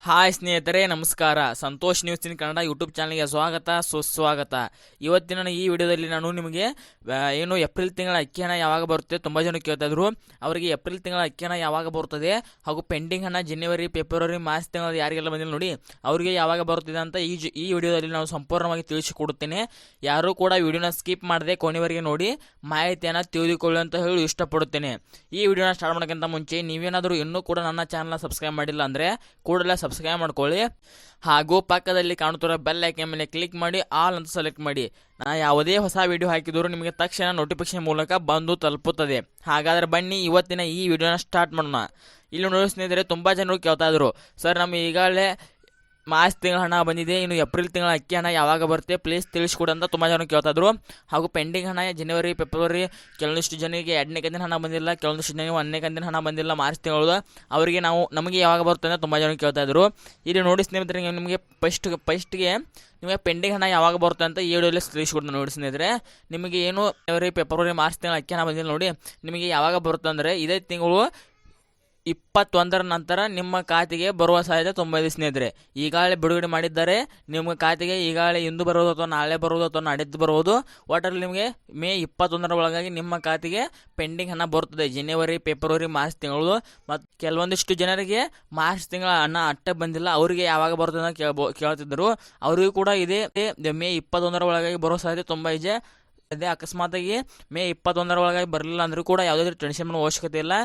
Hi ಸ್ನೇಹಿತರೆ, ನಮಸ್ಕಾರ. Santosh news ಇನ್ Kannada YouTube ಚಾನಲ್ಗೆ ಸ್ವಾಗತ, ಸುಸ್ವಾಗತ. ಇವತ್ತಿನ ಈ ವಿಡಿಯೋದಲ್ಲಿ ನಾನು ನಿಮಗೆ ಏಪ್ರಿಲ್ ತಿಂಗಳ ಅಕ್ಕಿ ಹಣ ಯಾವಾಗ ಬರುತ್ತೆ, ತುಂಬ ಜನ ಕೇಳ್ತಾ ಇದ್ರು. ಅವರಿಗೆ ಏಪ್ರಿಲ್ ತಿಂಗಳ ಅಕ್ಕಿ ಹಣ ಯಾವಾಗ ಬರುತ್ತದೆ ಹಾಗೂ ಪೆಂಡಿಂಗ್ ಹಣ ಜನವರಿ, ಫೆಬ್ರವರಿ, ಮಾರ್ಚ್ ತಿಂಗಳ ಯಾರಿಗೆಲ್ಲ ಬಂದಿಲ್ಲ ನೋಡಿ, ಅವರಿಗೆ ಯಾವಾಗ ಬರುತ್ತದೆ ಅಂತ ಈ ವಿಡಿಯೋದಲ್ಲಿ ನಾನು ಸಂಪೂರ್ಣವಾಗಿ ತಿಳಿಸಿಕೊಡುತ್ತೇನೆ. ಯಾರೂ ಕೂಡ ವಿಡಿಯೋನ ಸ್ಕಿಪ್ ಮಾಡದೆ ಕೊನೆವರೆಗೆ ನೋಡಿ ಮಾಹಿತಿಯನ್ನು ತಿಳಿದುಕೊಳ್ಳಿ ಅಂತ ಹೇಳಿ ಇಷ್ಟಪಡುತ್ತೇನೆ. ಈ ವಿಡಿಯೋನ ಸ್ಟಾರ್ಟ್ ಮಾಡೋಕ್ಕಿಂತ ಮುಂಚೆ ನೀವೇನಾದರೂ ಇನ್ನೂ ಕೂಡ ನನ್ನ ಚಾನಲ್ನ ಸಬ್ಸ್ಕ್ರೈಬ್ ಮಾಡಿಲ್ಲ ಅಂದರೆ ಕೂಡಲೇ ಸಬ್ಸ್ಕ್ರೈಬ್ ಮಾಡ್ಕೊಳ್ಳಿ ಹಾಗೂ ಪಕ್ಕದಲ್ಲಿ ಕಾಣುತ್ತಿರೋ ಬೆಲ್ ಐಕಾನ್ ಮೇಲೆ ಕ್ಲಿಕ್ ಮಾಡಿ ಆಲ್ ಅಂತ ಸೆಲೆಕ್ಟ್ ಮಾಡಿ. ನಾ ಯಾವುದೇ ಹೊಸ ವಿಡಿಯೋ ಹಾಕಿದರೂ ನಿಮಗೆ ತಕ್ಷಣ ನೋಟಿಫಿಕೇಶನ್ ಮೂಲಕ ಬಂದು ತಲುಪುತ್ತದೆ. ಹಾಗಾದರೆ ಬನ್ನಿ ಇವತ್ತಿನ ಈ ವಿಡಿಯೋನ ಸ್ಟಾರ್ಟ್ ಮಾಡೋಣ. ಇಲ್ಲಿ ನೋಡಿ ಸ್ನೇಹಿತರೆ, ತುಂಬ ಜನರು ಕೇಳ್ತಾ ಇದ್ರು, ಸರ್ ನಮಗೆ ಈಗಾಗಲೇ ಮಾರ್ಚ್ ತಿಂಗಳ ಹಣ ಬಂದಿದೆ, ಇನ್ನು ಏಪ್ರಿಲ್ ತಿಂಗಳ ಅಕ್ಕಿ ಹಣ ಯಾವಾಗ ಬರುತ್ತೆ ಪ್ಲೀಸ್ ತಿಳಿಸ್ಕೊಡು ಅಂತ ತುಂಬ ಜನ ಕೇಳ್ತಾ ಇದ್ರು. ಹಾಗೂ ಪೆಂಡಿಂಗ್ ಹಣ ಜನವರಿ, ಫೆಬ್ರವರಿ, ಕೆಲವೊಂದಿಷ್ಟು ಜನರಿಗೆ 2ನೇ ಕಂತಿನ ಹಣ ಬಂದಿಲ್ಲ, ಕೆಲವೊಂದಿಷ್ಟು ಜನರಿಗೆ 1ನೇ ಕಂತಿನ ಹಣ ಬಂದಿಲ್ಲ ಮಾರ್ಚ್ ತಿಂಗಳು, ಅವರಿಗೆ ನಮಗೆ ಯಾವಾಗ ಬರುತ್ತೆ ಅಂತ ತುಂಬ ಜನ ಕೇಳ್ತಾ ಇದ್ರು. ಇಲ್ಲಿ ನೋಡಿ ಸ್ನೇಹಿತರೆ, ನಿಮಗೆ ಫಸ್ಟ್ಗೆ ನಿಮಗೆ ಪೆಂಡಿಂಗ್ ಹಣ ಯಾವಾಗ ಬರುತ್ತೆ ಅಂತ ಈ ವಿಡಿಯೋದಲ್ಲಿ ತಿಳಿಸ್ಕೊಡ್ತೀನಿ ನೋಡಿ ಸ್ನೇಹಿತರೆ. ನಿಮಗೆ ಏನು ಜನವರಿ, ಫೆಬ್ರವರಿ, ಮಾರ್ಚ್ ತಿಂಗಳ ಅಕ್ಕಿ ಹಣ ಬಂದಿಲ್ಲ ನೋಡಿ, ನಿಮಗೆ ಯಾವಾಗ ಬರುತ್ತೆ ಅಂದರೆ ಇದೇ ತಿಂಗಳು 21ರ ನಂತರ ನಿಮ್ಮ ಖಾತೆಗೆ ಬರುವ ಸಾಧ್ಯತೆ ತುಂಬ ಇದೆ ಸ್ನೇಹಿತರೆ. ಈಗಾಗಲೇ ಬಿಡುಗಡೆ ಮಾಡಿದ್ದಾರೆ, ನಿಮ್ಮ ಖಾತೆಗೆ ಈಗಾಗಲೇ ಇಂದು ಬರುವುದು ಅಥವಾ ನಾಳೆ ಬರುವುದು ಅಥವಾ ನಾಡಿದ್ದು ಬರುವುದು, ಒಟ್ಟಲ್ಲಿ ನಿಮಗೆ ಮೇ 21ರ ಒಳಗಾಗಿ ನಿಮ್ಮ ಖಾತೆಗೆ ಪೆಂಡಿಂಗ್ ಹಣ ಬರುತ್ತದೆ. ಜನವರಿ, ಫೆಬ್ರವರಿ, ಮಾರ್ಚ್ ತಿಂಗಳು. ಮತ್ತು ಕೆಲವೊಂದಿಷ್ಟು ಜನರಿಗೆ ಮಾರ್ಚ್ ತಿಂಗಳ ಹಣ ಅಟ್ಟೆ ಬಂದಿಲ್ಲ, ಅವರಿಗೆ ಯಾವಾಗ ಬರುತ್ತೆ ಅಂತ ಕೇಳ್ತಿದ್ದರು. ಅವರಿಗೂ ಕೂಡ ಇದೇ ಮೇ 21ರ ಒಳಗಾಗಿ ಬರೋ ಸಾಧ್ಯತೆ ತುಂಬ ಇದೆ. ಅದೇ ಅಕಸ್ಮಾತಾಗಿ ಮೇ 21ರ ಒಳಗಾಗಿ ಬರಲಿಲ್ಲ ಅಂದರೂ ಕೂಡ ಯಾವುದೇ ಟೆನ್ಷನ್ ಮಾಡೋ ಅವಶ್ಯಕತೆ ಇಲ್ಲ.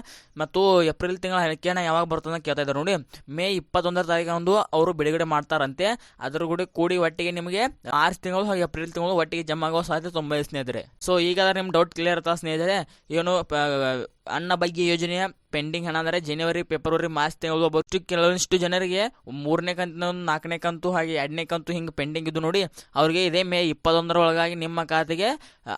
ಮತ್ತು ಏಪ್ರಿಲ್ ತಿಂಗಳ ಅಕ್ಕಿ ಹಣ ಯಾವಾಗ ಬರ್ತದೆ ಅಂತ ಕೇಳ್ತಾ ಇದ್ದಾರೆ ನೋಡಿ, ಮೇ 21ರ ತಾರೀಕು ಅವರು ಬಿಡುಗಡೆ ಮಾಡ್ತಾರಂತೆ. ಅದ್ರ ಕೂಡ ಕೂಡಿ ಒಟ್ಟಿಗೆ ನಿಮಗೆ ಮಾರ್ಚ್ ತಿಂಗಳು ಹಾಗೂ ಏಪ್ರಿಲ್ ತಿಂಗಳು ಒಟ್ಟಿಗೆ ಜಮಾ ಆಗುವ ಸಾಧ್ಯತೆ ತುಂಬ ಇದೆ ಸ್ನೇಹಿತರೆ. ಸೊ ಈಗ ನಿಮ್ಮ ಡೌಟ್ ಕ್ಲಿಯರ್ ಇರ್ತಾ ಸ್ನೇಹಿತರೆ. ಏನು ಅನ್ನ ಭಾಗ್ಯ ಯೋಜನೆಯ ಪೆಂಡಿಂಗ್ ಹಣ ಅಂದರೆ ಜನವರಿ, ಫೆಬ್ರವರಿ, ಮಾರ್ಚ್ ತಿಂಗಳು ಒಬ್ಬಷ್ಟು ಕೆಲವೊಂದಿಷ್ಟು ಜನರಿಗೆ 3ನೇ ಕಂತು, 4ನೇ ಕಂತು ಹಾಗೆ 2ನೇ ಕಂತು ಹಿಂಗೆ ಪೆಂಡಿಂಗ್ ಇದ್ದು ನೋಡಿ, ಅವರಿಗೆ ಇದೇ ಮೇ 21ರ ಒಳಗಾಗಿ ನಿಮ್ಮ ಖಾತೆಗೆ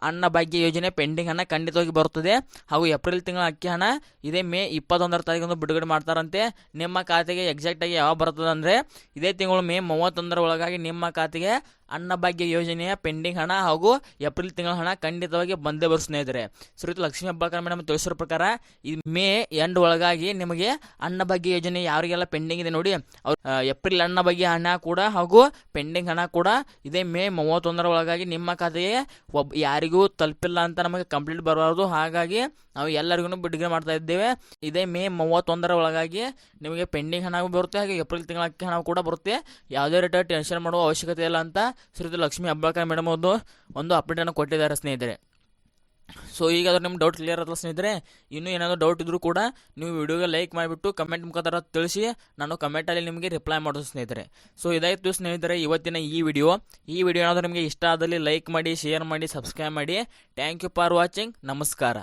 ಅನ್ನ ಭಾಗ್ಯ ಯೋಜನೆ ಪೆಂಡಿಂಗ್ ಹಣ ಖಂಡಿತವಾಗಿ ಬರುತ್ತದೆ. ಹಾಗೂ ಏಪ್ರಿಲ್ ತಿಂಗಳ ಅಕ್ಕಿ ಹಣ ಇದೇ ಮೇ 21ರ ತಾರೀಕು ಬಿಡುಗಡೆ ಮಾಡ್ತಾರಂತೆ. ನಿಮ್ಮ ಖಾತೆಗೆ ಎಕ್ಸಾಕ್ಟಾಗಿ ಯಾವಾಗ ಬರ್ತದೆ ಅಂದರೆ ಇದೇ ತಿಂಗಳು ಮೇ 31ರ ಒಳಗಾಗಿ ನಿಮ್ಮ ಖಾತೆಗೆ ಅನ್ನಭಾಗ್ಯ ಯೋಜನೆಯ ಪೆಂಡಿಂಗ್ ಹಣ ಹಾಗೂ ಏಪ್ರಿಲ್ ತಿಂಗಳ ಹಣ ಖಂಡಿತವಾಗಿ ಬಂದೇ ಬರೋ ಸ್ನೇಹಿತರೆ. ಶ್ರೀಯುತ ಲಕ್ಷ್ಮೀ ಹೆಬ್ಬಾಳ್ಕರ್ ಮೇಡಮ್ ತಿಳಿಸಿರೋ ಪ್ರಕಾರ ಈ ಮೇ ಎಂಡ್ ಒಳಗಾಗಿ ನಿಮಗೆ ಅನ್ನಭಾಗ್ಯ ಯೋಜನೆ ಯಾರಿಗೆಲ್ಲ ಪೆಂಡಿಂಗ್ ಇದೆ ನೋಡಿ, ಅವ್ರು ಏಪ್ರಿಲ್ ಅನ್ನಭಾಗ್ಯ ಹಣ ಕೂಡ ಹಾಗೂ ಪೆಂಡಿಂಗ್ ಹಣ ಕೂಡ ಇದೇ ಮೇ 31ರ ಒಳಗಾಗಿ ನಿಮ್ಮ ಖಾತೆಗೆ ಯಾರಿಗೂ ತಲುಪಿಲ್ಲ ಅಂತ ನಮಗೆ ಕಂಪ್ಲೀಟ್ ಬರಬಾರ್ದು. ಹಾಗಾಗಿ ನಾವು ಎಲ್ಲರಿಗೂ ಬಿಡುಗಡೆ ಮಾಡ್ತಾ ಇದ್ದೇವೆ. ಇದೇ ಮೇ 31ರ ಒಳಗಾಗಿ ನಿಮಗೆ ಪೆಂಡಿಂಗ್ ಹಣ ಬರುತ್ತೆ, ಹಾಗೆ ಏಪ್ರಿಲ್ ತಿಂಗಳ ಅಕ್ಕಿ ಹಣ ಕೂಡ ಬರುತ್ತೆ. ಯಾವುದೇ ರೀತಿಯ ಟೆನ್ಷನ್ ಮಾಡುವ ಅವಶ್ಯಕತೆ ಇಲ್ಲ ಅಂತ ಶ್ರೀಯುತ ಲಕ್ಷ್ಮೀ ಹೆಬ್ಬಾಳ್ಕರ್ ಮೇಡಮ್ ಒಂದು ಅಪ್ಡೇಟನ್ನು ಕೊಟ್ಟಿದ್ದಾರೆ ಸ್ನೇಹಿತರೆ. ಸೊ ಈಗ ನಿಮ್ಮ ಡೌಟ್ ಕ್ಲಿಯರ್ ಆಯ್ತಲ್ಲ ಸ್ನೇಹಿತರೆ. ಇನ್ನೂ ಏನಾದರೂ ಡೌಟ್ ಇದ್ರೂ ಕೂಡ ನೀವು ವಿಡಿಯೋಗೆ ಲೈಕ್ ಮಾಡಿಬಿಟ್ಟು ಕಮೆಂಟ್ ಮುಖಾಂತರ ತಿಳಿಸಿ, ನಾನು ಕಮೆಂಟಲ್ಲಿ ನಿಮಗೆ ರಿಪ್ಲೈ ಮಾಡೋದು ಸ್ನೇಹಿತರೆ. ಸೊ ಇದಾಯಿತು ಸ್ನೇಹಿತರೆ ಇವತ್ತಿನ ಈ ವಿಡಿಯೋ ಏನಾದರೂ ನಿಮಗೆ ಇಷ್ಟ ಆದಲ್ಲಿ ಲೈಕ್ ಮಾಡಿ, ಶೇರ್ ಮಾಡಿ, ಸಬ್ಸ್ಕ್ರೈಬ್ ಮಾಡಿ. Thank you for watching. ನಮಸ್ಕಾರ.